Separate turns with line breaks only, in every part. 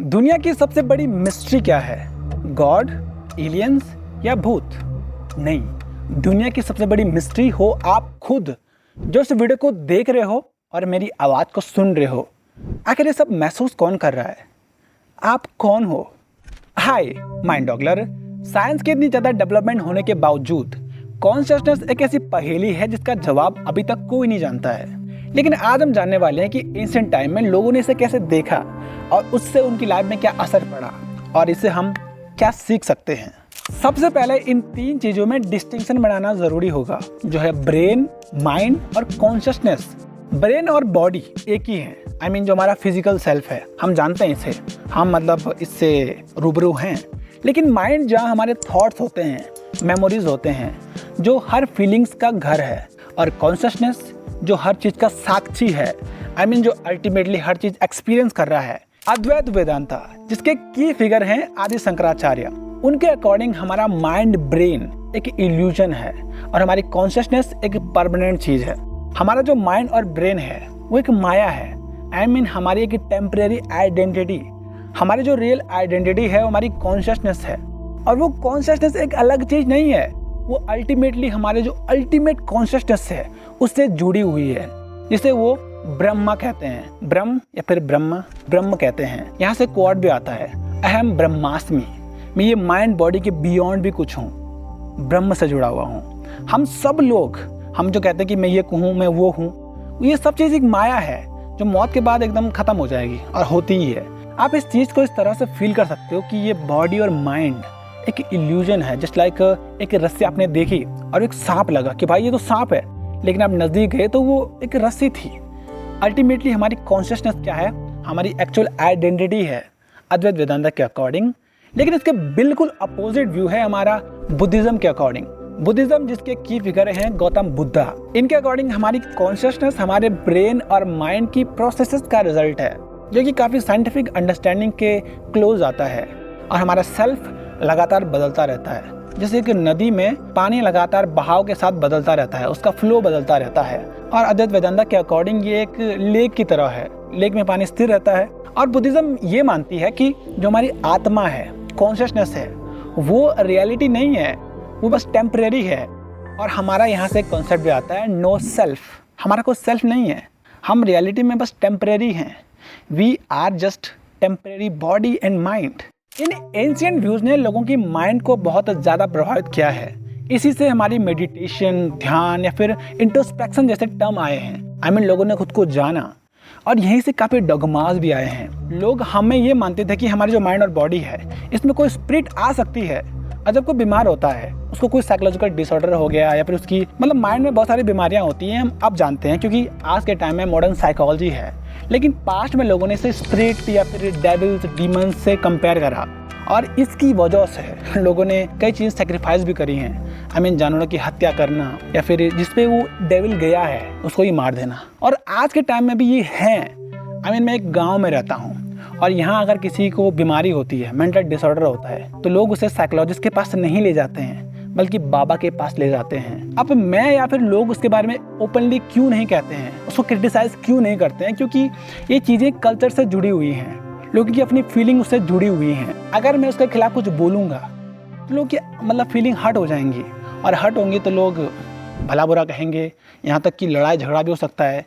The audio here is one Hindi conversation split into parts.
दुनिया की सबसे बड़ी मिस्ट्री क्या है? गॉड, एलियंस या भूत? नहीं, दुनिया की सबसे बड़ी मिस्ट्री हो आप खुद, जो इस वीडियो को देख रहे हो और मेरी आवाज़ को सुन रहे हो। आखिर ये सब महसूस कौन कर रहा है? आप कौन हो? हाय माइंड डॉगलर। साइंस के इतनी ज़्यादा डेवलपमेंट होने के बावजूद कॉन्शियसनेस एक ऐसी पहेली है जिसका जवाब अभी तक कोई नहीं जानता है। लेकिन आज हम जानने वाले हैं कि एंशिएंट टाइम में लोगों ने इसे कैसे देखा और उससे उनकी लाइफ में क्या असर पड़ा और इससे हम क्या सीख सकते हैं। सबसे पहले इन तीन चीज़ों में डिस्टिंक्शन बनाना ज़रूरी होगा, जो है ब्रेन, माइंड और कॉन्शियसनेस। ब्रेन और बॉडी एक ही है, I mean, जो हमारा फिजिकल सेल्फ है, हम जानते हैं इसे, हम मतलब इससे रूबरू हैं। लेकिन माइंड जहाँ हमारे थॉट्स होते हैं, मेमोरीज होते हैं, जो हर फीलिंग्स का घर है, और कॉन्शियसनेस जो हर चीज़ का साक्षी है, I mean, जो अल्टीमेटली हर चीज़ एक्सपीरियंस कर रहा है। अद्वैत वेदांता, जिसके की फिगर हैं आदि शंकराचार्य, उनके अकॉर्डिंग हमारा माइंड ब्रेन एक इल्यूजन है और हमारी कॉन्शियसनेस एक परमानेंट चीज़ है। हमारा जो माइंड और ब्रेन है वो एक माया है, I mean, हमारी एक टेम्परेरी आइडेंटिटी। हमारी जो रियल आइडेंटिटी है वो हमारी कॉन्शियसनेस है, और वो कॉन्शियसनेस एक अलग चीज़ नहीं है, वो अल्टीमेटली हमारे जो अल्टीमेट कॉन्शियसनेस है उससे जुड़ी हुई है, जिसे वो ब्रह्मा कहते हैं। ब्रह्म या फिर ब्रह्म कहते हैं। यहाँ से कोड भी आता है, अहम ब्रह्मास्मि। मैं ये माइंड बॉडी के बियॉन्ड भी कुछ हूँ, ब्रह्म से जुड़ा हुआ हूँ। हम सब लोग, हम जो कहते हैं कि मैं ये हूँ, मैं वो हूँ, ये सब चीज़ एक माया है जो मौत के बाद एकदम ख़त्म हो जाएगी और होती ही है। आप इस चीज़ को इस तरह से फील कर सकते हो कि ये बॉडी और माइंड एक इल्यूजन है। जस्ट लाइक एक रस्सी आपने देखी और एक सांप लगा कि भाई ये तो सांप है, लेकिन आप नज़दीक गए तो वो एक रस्सी थी। अल्टीमेटली हमारी कॉन्शियसनेस क्या है? हमारी एक्चुअल आइडेंटिटी है अद्वैत वेदांता के अकॉर्डिंग। लेकिन इसके बिल्कुल अपोजिट व्यू है हमारा बुद्धिज़्म के अकॉर्डिंग। बुद्धिज़्म जिसके की फिगर हैं गौतम बुद्धा, इनके अकॉर्डिंग हमारी कॉन्शियसनेस हमारे ब्रेन और माइंड की प्रोसेसेस का रिजल्ट है, जो कि काफ़ी साइंटिफिक अंडरस्टैंडिंग के क्लोज आता है। और हमारा सेल्फ लगातार बदलता रहता है, जैसे कि नदी में पानी लगातार बहाव के साथ बदलता रहता है, उसका फ्लो बदलता रहता है। और अद्वैत वेदांता के अकॉर्डिंग ये एक लेक की तरह है, लेक में पानी स्थिर रहता है। और बुद्धिज़्म ये मानती है कि जो हमारी आत्मा है, कॉन्शियसनेस है, वो रियलिटी नहीं है, वो बस टेम्परेरी है। और हमारा यहाँ से एक कॉन्सेप्ट भी आता है, नो सेल्फ। हमारा कोई सेल्फ नहीं है, हम रियलिटी में बस टेम्परेरी हैं। We are just temporary body and mind. In ancient views ने लोगों की माइंड को बहुत ज़्यादा प्रभावित किया है। इसी से हमारी मेडिटेशन, ध्यान या फिर इंट्रोस्पेक्शन जैसे टर्म आए हैं। I mean, लोगों ने खुद को जाना, और यहीं से काफ़ी डॉगमास भी आए हैं। लोग हमें ये मानते थे कि हमारी जो माइंड और बॉडी है इसमें कोई स्पिरिट आ सकती है। और जब कोई बीमार होता है, उसको कोई साइकोलॉजिकल डिसऑर्डर हो गया या फिर उसकी मतलब माइंड में बहुत सारी बीमारियां होती हैं, हम अब जानते हैं क्योंकि आज के टाइम में मॉडर्न साइकोलॉजी है। लेकिन पास्ट में लोगों ने इसे स्पिरिट या फिर डेविल्स, डीमंस से कंपेयर करा, और इसकी वजह से लोगों ने कई चीज़ सेक्रीफाइस भी करी हैं। I mean, जानवरों की हत्या करना या फिर जिसपे वो डेविल गया है उसको ही मार देना। और आज के टाइम में भी ये है। I mean, मैं एक गांव में रहता हूँ, और यहाँ अगर किसी को बीमारी होती है, मेंटल डिसऑर्डर होता है, तो लोग उसे साइकोलॉजिस्ट के पास नहीं ले जाते हैं, बल्कि बाबा के पास ले जाते हैं। अब मैं या फिर लोग उसके बारे में ओपनली क्यों नहीं कहते हैं, उसको क्रिटिसाइज क्यों नहीं करते हैं? क्योंकि ये चीज़ें कल्चर से जुड़ी हुई हैं, लोगों की अपनी फीलिंग उससे जुड़ी हुई हैं। अगर मैं उसके खिलाफ कुछ बोलूँगा तो लोग की मतलब फीलिंग हर्ट हो जाएंगी, और हर्ट होंगी तो लोग भला बुरा कहेंगे, यहाँ तक कि लड़ाई झगड़ा भी हो सकता है।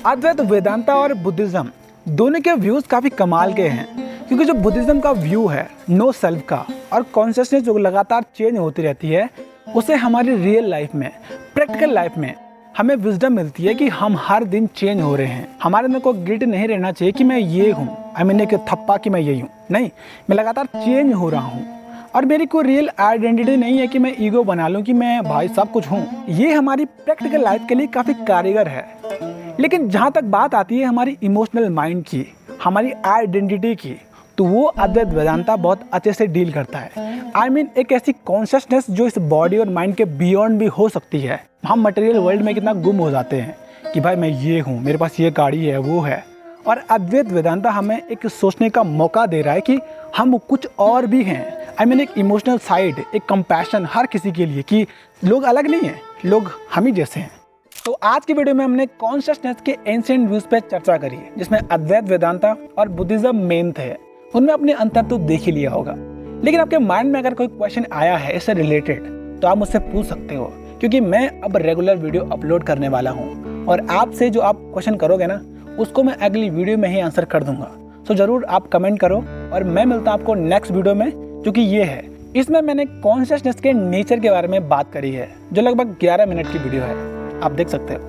अद्वैत वेदांता और बुद्धिज़्म दोनों के व्यूज़ काफ़ी कमाल के हैं, क्योंकि जो बुद्धिज़्म का व्यू है नो सेल्फ का, और कॉन्शियसनेस जो लगातार चेंज होती रहती है, उसे हमारी रियल लाइफ में, प्रैक्टिकल लाइफ में हमें विजडम मिलती है कि हम हर दिन चेंज हो रहे हैं। हमारे अंदर कोई गिल्ट नहीं रहना चाहिए कि मैं ये हूँ, I mean, एक थप्पा कि मैं यही हूँ। नहीं, मैं लगातार चेंज हो रहा हूँ, और मेरी कोई रियल आइडेंटिटी नहीं है कि मैं ईगो बना लूँ कि मैं भाई सब कुछ हूँ। ये हमारी प्रैक्टिकल लाइफ के लिए काफ़ी कारगर है। लेकिन जहाँ तक बात आती है हमारी इमोशनल माइंड की, हमारी आइडेंटिटी की, तो वो अद्वैत वेदांता बहुत अच्छे से डील करता है। I mean, एक ऐसी कॉन्शियसनेस जो इस बॉडी और माइंड के बियॉन्ड भी हो सकती है। हम मटेरियल वर्ल्ड में कितना गुम हो जाते हैं कि भाई मैं ये हूँ, मेरे पास ये गाड़ी है, वो है। और अद्वैत वेदांता हमें एक सोचने का मौका दे रहा है कि हम कुछ और भी हैं। I mean, एक इमोशनल साइड, एक कंपैशन हर किसी के लिए, कि लोग अलग नहीं हैं, लोग हम ही जैसे हैं। तो आज की वीडियो में हमने कॉन्शियसनेस के एंशिएंट व्यूज पे चर्चा करी, जिसमें अद्वैत वेदांता और बुद्धिज्म मेन थे। उनमें अपने अंतर तो देख ही लिया होगा। लेकिन आपके माइंड में अगर कोई क्वेश्चन आया है इससे रिलेटेड तो आप मुझसे पूछ सकते हो, क्योंकि मैं अब रेगुलर वीडियो अपलोड करने वाला हूँ और आपसे जो आप क्वेश्चन करोगे ना उसको मैं अगली वीडियो में ही आंसर कर दूंगा। तो ज़रूर आप कमेंट करो और मैं मिलता हूँ आपको नेक्स्ट वीडियो में, जो कि ये है। इसमें मैंने कॉन्शियसनेस के नेचर के बारे में बात करी है, जो लगभग 11 मिनट की वीडियो है, आप देख सकते हो।